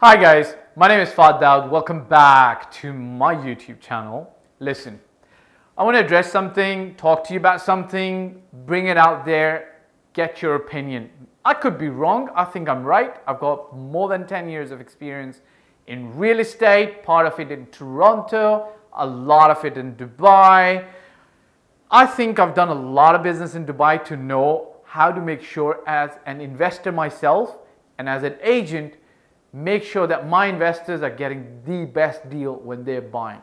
Hi guys, my name is Fahd Dawood. Welcome back to my YouTube channel. Listen, I want to address something, talk to you about something, bring it out there, get your opinion. I could be wrong, I think I'm right. I've got more than 10 years of experience in real estate, part of it in Toronto, a lot of it in Dubai. I think I've done a lot of business in Dubai to know how to make sure as an investor myself and as an agent, make sure that my investors are getting the best deal when they're buying.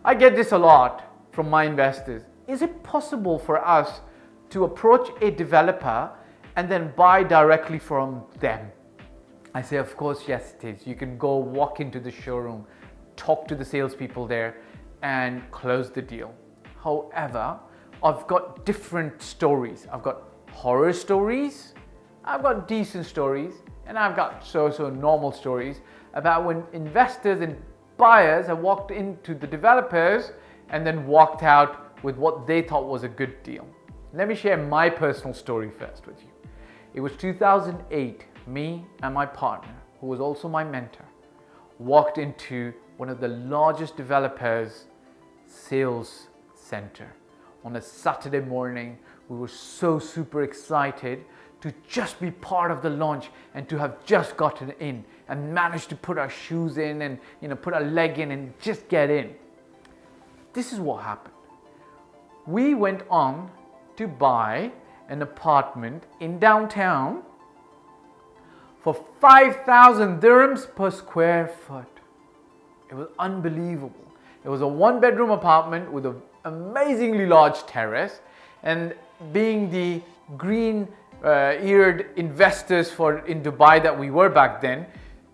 I get this a lot from my investors. Is it possible for us to approach a developer and then buy directly from them? I say, of course, yes it is. You can go walk into the showroom, talk to the salespeople there and close the deal. However, I've got different stories. I've got horror stories, I've got decent stories, and I've got so normal stories about when investors and buyers have walked into the developers and then walked out with what they thought was a good deal. Let me share my personal story first with you. It was 2008, me and my partner, who was also my mentor, walked into one of the largest developers' sales center on a Saturday morning. We were so super excited to just be part of the launch and to have just gotten in and managed to put our shoes in and put our leg in and just get in. This is what happened. We went on to buy an apartment in downtown for 5,000 dirhams per square foot. It was unbelievable. It was a one-bedroom apartment with an amazingly large terrace, and being the green-eared investors in Dubai that we were back then,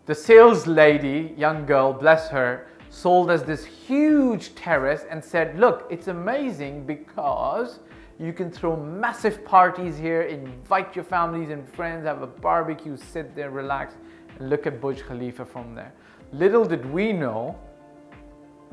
the sales lady, young girl, bless her, sold us this huge terrace and said, look, it's amazing because you can throw massive parties here, invite your families and friends, have a barbecue, sit there, relax, and look at Burj Khalifa from there. Little did we know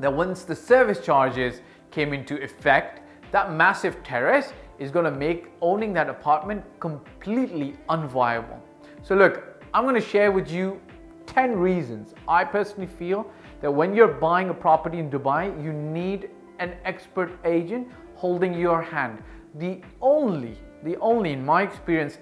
that once the service charges came into effect, that massive terrace is going to make owning that apartment completely unviable. So look, I'm going to share with you 10 reasons I personally feel that when you're buying a property in Dubai, you need an expert agent holding your hand. The only, in my experience,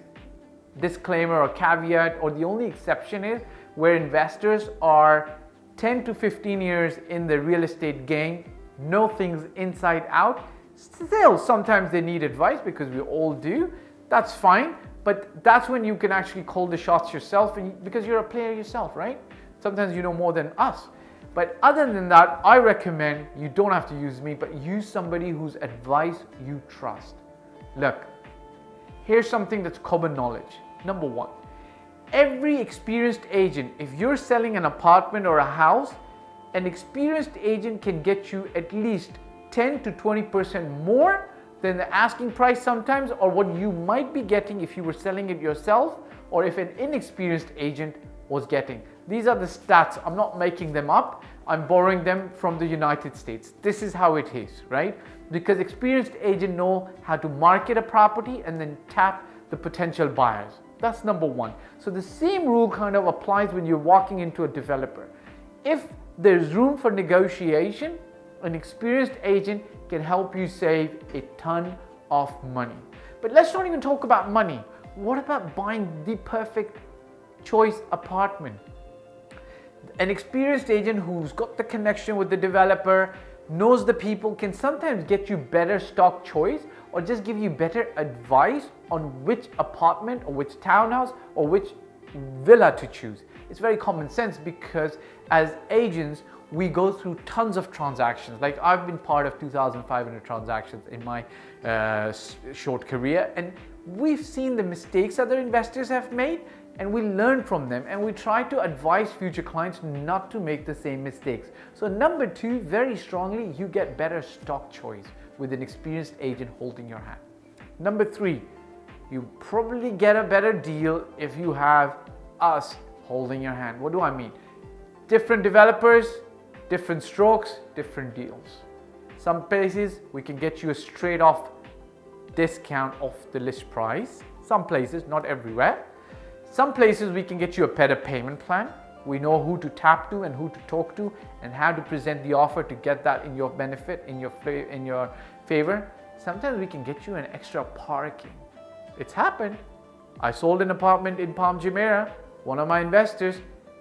disclaimer or caveat, or the only exception is where investors are 10 to 15 years in the real estate game, know things inside out. Still, sometimes they need advice because we all do. That's fine, but that's when you can actually call the shots yourself, and because you're a player yourself, right? Sometimes you know more than us. But other than that, I recommend you don't have to use me, but use somebody whose advice you trust. Look, here's something that's common knowledge. Number one, every experienced agent, if you're selling an apartment or a house, an experienced agent can get you at least 10 to 20% more than the asking price sometimes, or what you might be getting if you were selling it yourself, or if an inexperienced agent was getting. These are the stats. I'm not making them up. I'm borrowing them from the United States. This is how it is, right? Because experienced agents know how to market a property and then tap the potential buyers. That's number one. So the same rule kind of applies when you're walking into a developer. If there's room for negotiation, an experienced agent can help you save a ton of money. But let's not even talk about money. What about buying the perfect choice apartment? An experienced agent who's got the connection with the developer, knows the people, can sometimes get you better stock choice or just give you better advice on which apartment or which townhouse or which villa to choose. It's very common sense because as agents, we go through tons of transactions. Like I've been part of 2,500 transactions in my short career, and we've seen the mistakes other investors have made, and we learn from them, and we try to advise future clients not to make the same mistakes. So number two, very strongly, you get better stock choice with an experienced agent holding your hand. Number three, you probably get a better deal if you have us holding your hand. What do I mean? Different developers, different strokes, different deals. Some places we can get you a straight off discount off the list price. Some places, not everywhere. Some places we can get you a better payment plan. We know who to tap to and who to talk to and how to present the offer to get that in your benefit, in your favor. Sometimes we can get you an extra parking. It's happened. I sold an apartment in Palm Jumeirah. One of my investors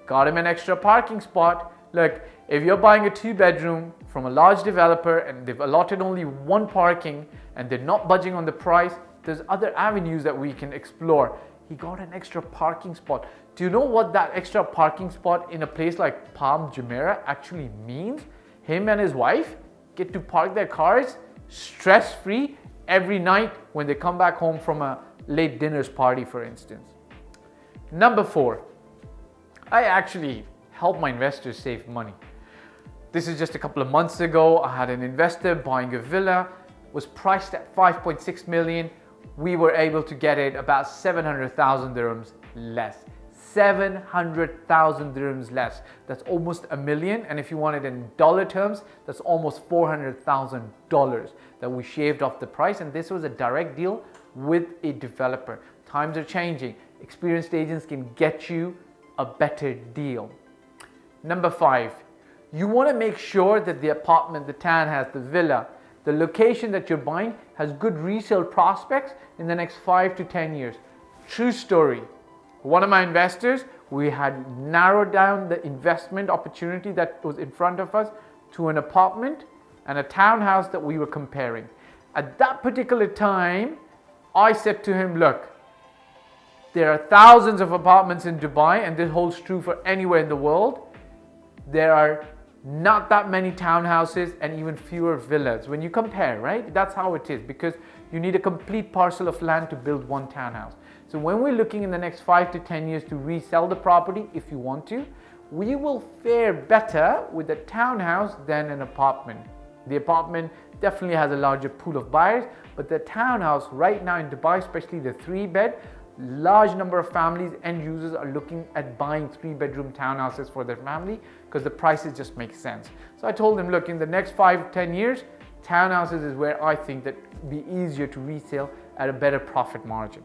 got him an extra parking spot. Look, if you're buying a 2-bedroom from a large developer and they've allotted only one parking and they're not budging on the price, there's other avenues that we can explore. He got an extra parking spot. Do you know what that extra parking spot in a place like Palm Jumeirah actually means? Him and his wife get to park their cars stress-free every night when they come back home from a late dinners party, for instance. Number 4, I actually help my investors save money. This is just a couple of months ago. I had an investor buying a villa, was priced at 5.6 million. We were able to get it about 700,000 dirhams less. 700,000 dirhams less. That's almost $1 million. And if you want it in dollar terms, that's almost $400,000 that we shaved off the price. And this was a direct deal with a developer. Times are changing. Experienced agents can get you a better deal. Number 5, you want to make sure that the apartment, the townhouse, the villa, the location that you're buying has good resale prospects in the next 5 to 10 years. True story. One of my investors, we had narrowed down the investment opportunity that was in front of us to an apartment and a townhouse that we were comparing. At that particular time, I said to him, look, there are thousands of apartments in Dubai, and this holds true for anywhere in the world. There are not that many townhouses and even fewer villas. When you compare, right? That's how it is, because you need a complete parcel of land to build one townhouse. So when we're looking in the next 5 to 10 years to resell the property, if you want to, we will fare better with a townhouse than an apartment. The apartment definitely has a larger pool of buyers, but the townhouse right now in Dubai, especially the 3-bed, large number of families and users are looking at buying 3-bedroom townhouses for their family because the prices just make sense. So I told them, look, in the next 5-10 years, townhouses is where I think that it'd be easier to resell at a better profit margin.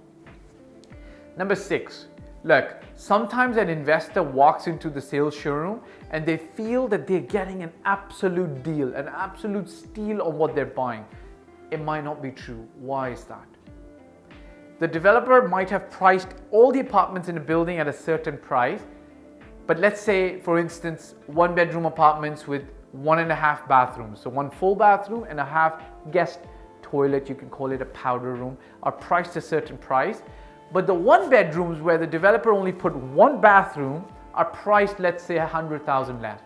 Number 6, look, sometimes an investor walks into the sales showroom and they feel that they're getting an absolute deal, an absolute steal on what they're buying. It might not be true. Why is that? The developer might have priced all the apartments in a building at a certain price, but let's say, for instance, 1-bedroom apartments with 1.5 bathrooms, so 1 full bathroom and a half guest toilet, you can call it a powder room, are priced a certain price. But the 1-bedrooms where the developer only put 1 bathroom are priced, let's say, 100,000 less.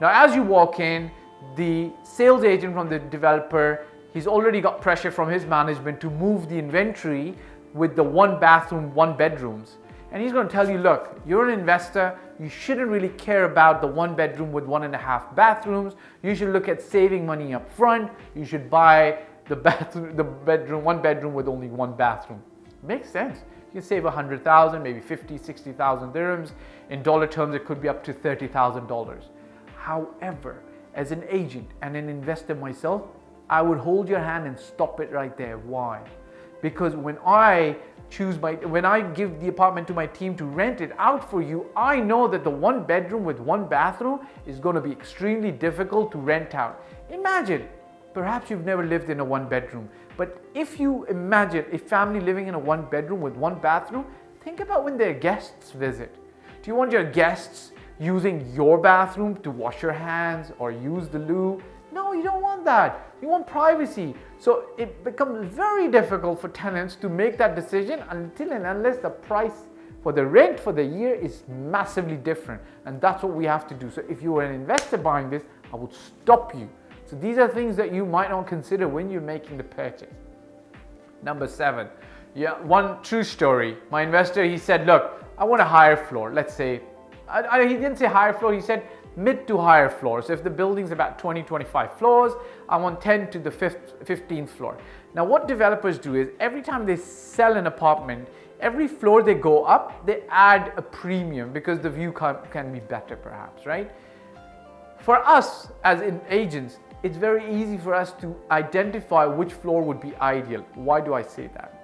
Now, as you walk in, the sales agent from the developer, he's already got pressure from his management to move the inventory with the 1-bathroom, 1-bedrooms. And he's going to tell you, look, you're an investor, you shouldn't really care about the 1-bedroom with 1.5 bathrooms. You should look at saving money up front. You should buy the 1-bedroom with only 1 bathroom. Makes sense. You can save 100,000, maybe 50, 60,000 dirhams. In dollar terms, it could be up to $30,000. However, as an agent and an investor myself, I would hold your hand and stop it right there. Why? Because when I give the apartment to my team to rent it out for you, I know that the 1-bedroom with 1 bathroom is going to be extremely difficult to rent out. Imagine, perhaps you've never lived in a 1-bedroom, but if you imagine a family living in a 1-bedroom with 1 bathroom, think about when their guests visit. Do you want your guests using your bathroom to wash your hands or use the loo? No, you don't want that. You want privacy. So it becomes very difficult for tenants to make that decision until and unless the price for the rent for the year is massively different. And that's what we have to do. So if you were an investor buying this, I would stop you. So these are things that you might not consider when you're making the purchase. Number 7. Yeah, one true story. My investor, he said, look, I want a higher floor. Let's say, he didn't say higher floor, he said mid to higher floors. So if the building's about 20, 25 floors, I want 10 to the 15th floor. Now what developers do is every time they sell an apartment, every floor they go up, they add a premium because the view can be better perhaps, right? For us as agents, it's very easy for us to identify which floor would be ideal. Why do I say that?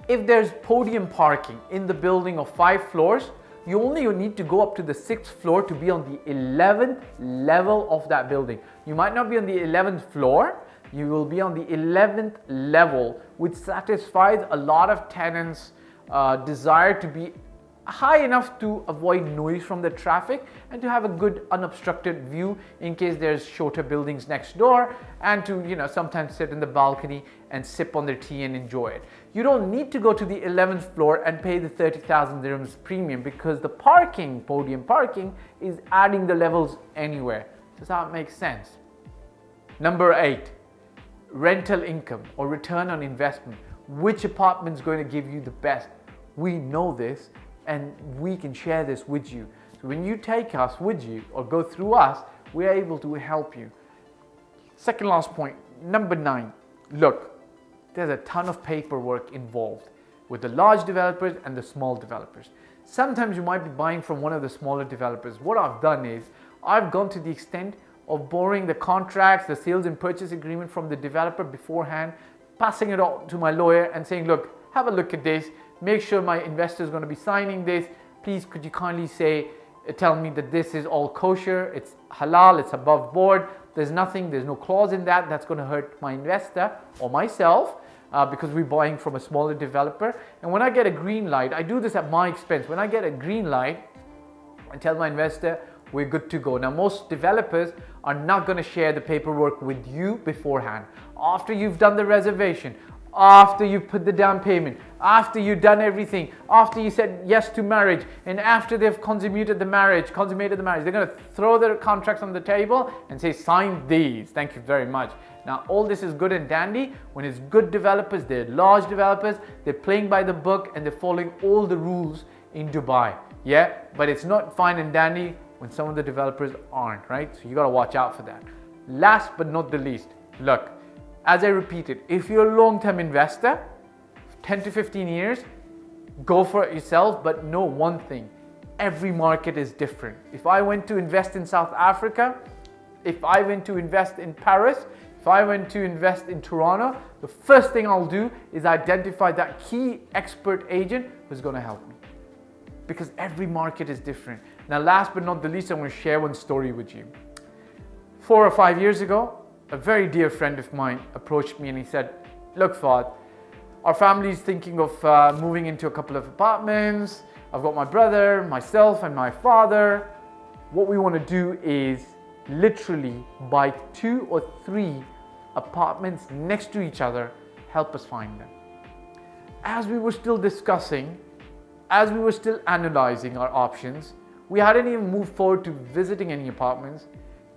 If there's podium parking in the building of 5 floors, you only need to go up to the 6th floor to be on the 11th level of that building. You might not be on the 11th floor, you will be on the 11th level, which satisfies a lot of tenants' desire to be high enough to avoid noise from the traffic and to have a good unobstructed view in case there's shorter buildings next door, and to sometimes sit in the balcony and sip on their tea and enjoy it. You don't need to go to the 11th floor and pay the 30,000 dirhams premium, because the parking, podium parking, is adding the levels anywhere. Does that make sense? Number 8, rental income or return on investment. Which apartment is going to give you the best? We know this, and we can share this with you. So when you take us with you or go through us, we are able to help you. Second last point, number 9. Look, there's a ton of paperwork involved with the large developers and the small developers. Sometimes you might be buying from one of the smaller developers. What I've done is I've gone to the extent of borrowing the contracts, the sales and purchase agreement from the developer beforehand, passing it on to my lawyer and saying, look, have a look at this. Make sure my investor is going to be signing this. Please, could you kindly tell me that this is all kosher, it's halal, it's above board. There's no clause in that that's going to hurt my investor or myself, because we're buying from a smaller developer. And when I get a green light, I do this at my expense. When I get a green light, I tell my investor, we're good to go. Now, most developers are not going to share the paperwork with you beforehand. After you've done the reservation, after you put the down payment, after you've done everything, after you said yes to marriage, and after they've consummated the marriage, they're going to throw their contracts on the table and say, sign these. Thank you very much. Now, all this is good and dandy when it's good developers, they're large developers, they're playing by the book and they're following all the rules in Dubai. Yeah, but it's not fine and dandy when some of the developers aren't, right? So you got to watch out for that. Last but not the least, look, as I repeated, if you're a long-term investor, 10 to 15 years, go for it yourself, but know one thing, every market is different. If I went to invest in South Africa, if I went to invest in Paris, if I went to invest in Toronto, the first thing I'll do is identify that key expert agent who's going to help me, because every market is different. Now, last but not the least, I'm going to share one story with you. 4 or 5 years ago, a very dear friend of mine approached me and he said, look, Fahd, our family is thinking of moving into a couple of apartments. I've got my brother, myself, and my father. What we want to do is literally buy 2 or 3 apartments next to each other. Help us find them. As we were still discussing, as we were still analyzing our options, we hadn't even moved forward to visiting any apartments.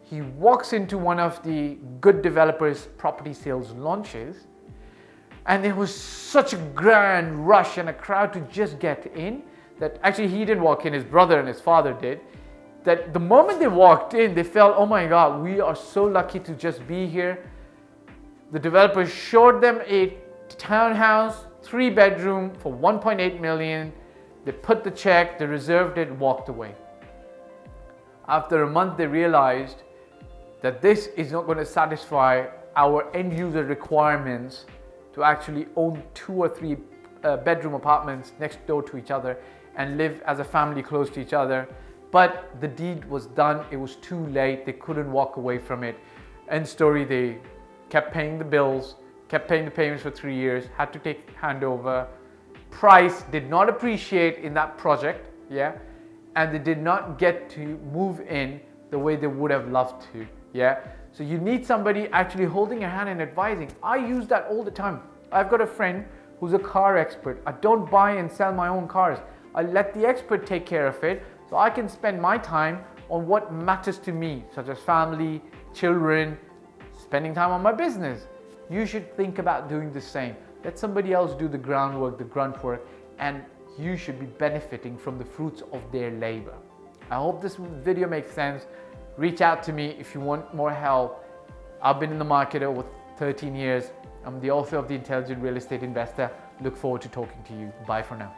He walks into one of the good developers' property sales launches, and there was such a grand rush and a crowd to just get in that actually he didn't walk in, his brother and his father did. That the moment they walked in, they felt, oh my God, we are so lucky to just be here. The developer showed them a townhouse, 3-bedroom for 1.8 million. They put the check, they reserved it, walked away. After a month, they realized that this is not going to satisfy our end user requirements to actually own 2 or 3 bedroom apartments next door to each other and live as a family close to each other. But the deed was done, it was too late, they couldn't walk away from it. End story, they kept paying the bills, kept paying the payments for 3 years, had to take handover. Price did not appreciate in that project, yeah, and they did not get to move in the way they would have loved to. Yeah, so you need somebody actually holding your hand and advising. I use that all the time. I've got a friend who's a car expert. I don't buy and sell my own cars. I let the expert take care of it so I can spend my time on what matters to me, such as family, children, spending time on my business. You should think about doing the same. Let somebody else do the groundwork, the grunt work, and you should be benefiting from the fruits of their labor. I hope this video makes sense. Reach out to me if you want more help. I've been in the market over 13 years. I'm the author of The Intelligent Real Estate Investor. Look forward to talking to you. Bye for now.